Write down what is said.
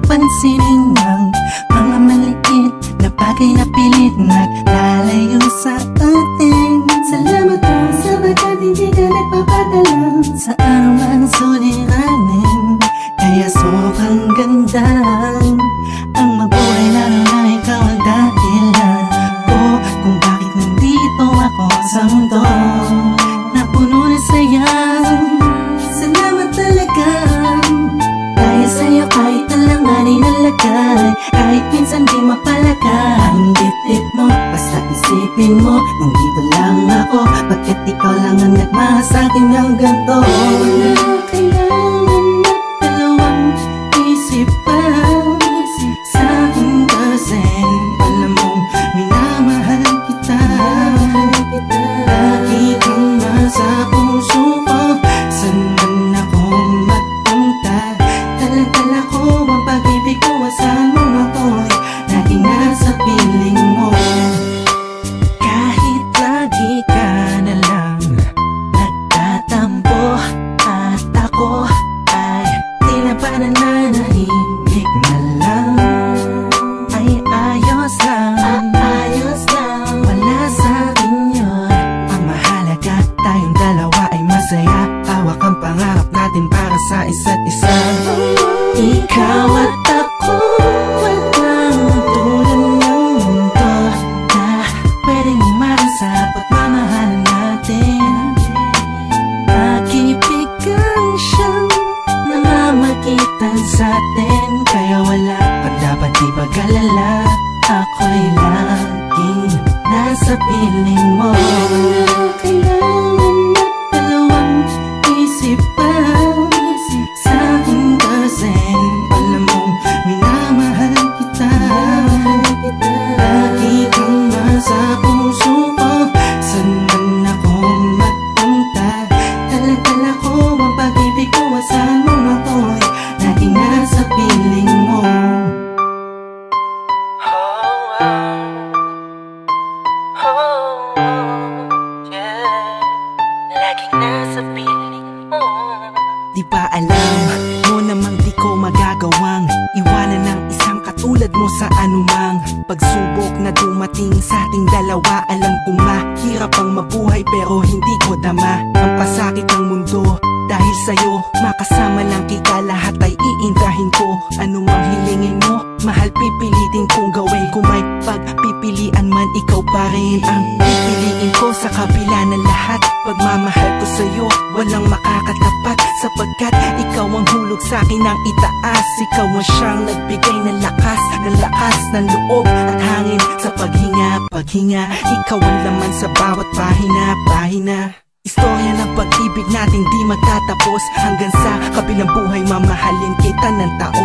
pansinin ng mga maliit na bagay na pilit naglalayo sa atin. Salamat ka sapagkat hindi ka nagpapadala sa anumang suliranin. Kaya sobrang ganda ang mabuhay lalo na ikaw ang dahilan ko kung bakit nandito ako sa mundo na puno ng saya. Salamat talaga dahil sa'yo kahit alanganin nalagay, kahit minsan di mapalaga ang dibdib mo. Basta isipin mo, nandito lang ako, bakit ikaw lang ang nagmahal sa'kin ng ganito. Wala kailangan na dalawang isip pa sa'kin kasi alam mong minamahal kita. Lagi kang nasa puso ko, saan man ako magpunta. Dala-dala ko ang pag-ibig ko, saan mo ako'y laging nasa piling mo. Kahit lagi ka na lang nagtatampo at ako ay tila ba nananahimik na lang, ay ayos lang, ayos lang. Wala sa'kin yun, ang mahalaga tayong dalawa ay masaya. Hawak ang pangarap natin para sa isa't isa. Ikaw at ako, walang tulad ng mundo na pwedeng umarang sa pagmamahalan natin. Pag-ibig siyang namamagitan sa'tin, kaya wala pa dapat ipag-alala. Ako'y laging nasa piling mo. Wala kailangan na dalawang isip pa sa'kin kasi alam mong minamahal kita. Lagi kang nasa puso ko, saan man ako magpunta. Dala-dala ko ang pag-ibig ko, saan mo ako'y laging nasa piling mo. Laging nasa piling mo. Di ba alam mo namang di ko magagawang iwanan ng isang katulad mo sa anumang pagsubok na dumating sa ating dalawa. Alam kong mahirap ang mabuhay pero hindi ko dama ang pasakit ng mundo. Dahil sa'yo, makasama lang kita, lahat ay iindahin ko. Anumang hilingin mo, mahal pipilitin kong gawin. Kung may pagpipilian man, ikaw pa rin ang pipiliin ko sa kabila ng lahat. Pagmamahal ko sa'yo, walang makakatapat, sapagkat ikaw ang hulog sa'kin ng itaas. Ikaw ang siyang nagbigay ng lakas ng loob at hangin sa paghinga. Ikaw ang laman sa bawat pahina. Istorya ng pag-ibig natin di magtatapos, hanggang sa kabilang buhay mamahalin kita ng taon.